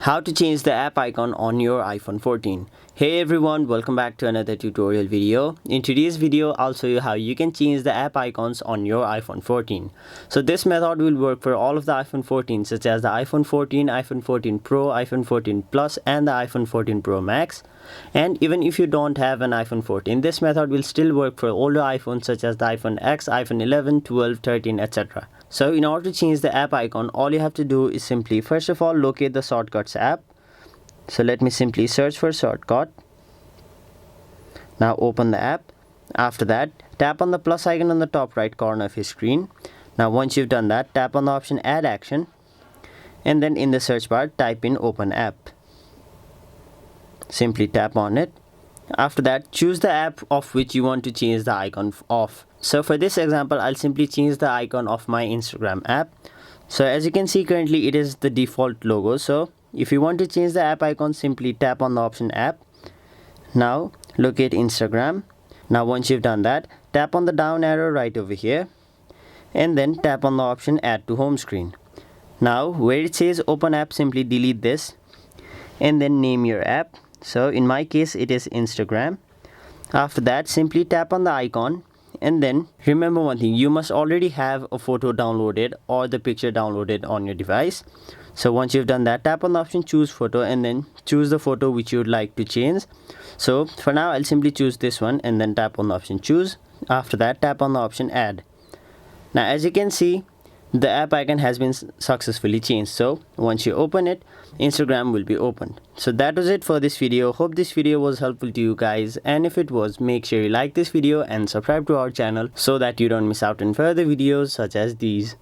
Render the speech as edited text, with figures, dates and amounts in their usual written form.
How to change the app icon on your iPhone 14. Hey everyone, welcome back to another tutorial video. In today's video, I'll show you how you can change the app icons on your iPhone 14. So this method will work for all of the iPhone 14 such as the iPhone 14, iPhone 14 Pro, iPhone 14 Plus and the iPhone 14 Pro Max. And even if you don't have an iPhone 14, this method will still work for older iPhones such as the iPhone X, iPhone 11, 12, 13, etc. So in order to change the app icon, all you have to do is simply first of all locate the shortcuts app. So let me simply search for shortcut. Now open the app. After that, tap on the plus icon on the top right corner of your screen. Now once you've done that, tap on the option add action and then in the search bar type in open app. Simply tap on it. After that, choose the app of which you want to change the icon of. So for this example, I'll simply change the icon of my Instagram app. So as you can see, currently it is the default logo. So if you want to change the app icon, simply tap on the option app. Now locate Instagram. Now once you've done that, tap on the down arrow right over here and then tap on the option add to home screen. Now where it says open app, simply delete this and then name your app. So in my case it is Instagram. After that, simply tap on the icon and then remember one thing, you must already have a photo downloaded or the picture downloaded on your device. So once you've done that, tap on the option choose photo and then choose the photo which you would like to change. So for now I'll simply choose this one and then tap on the option choose. After that, tap on the option add. Now as you can see, the app icon has been successfully changed. So once you open it, Instagram will be opened. So that was it for this video. Hope this video was helpful to you guys, and if it was, make sure you like this video and subscribe to our channel so that you don't miss out on further videos such as these.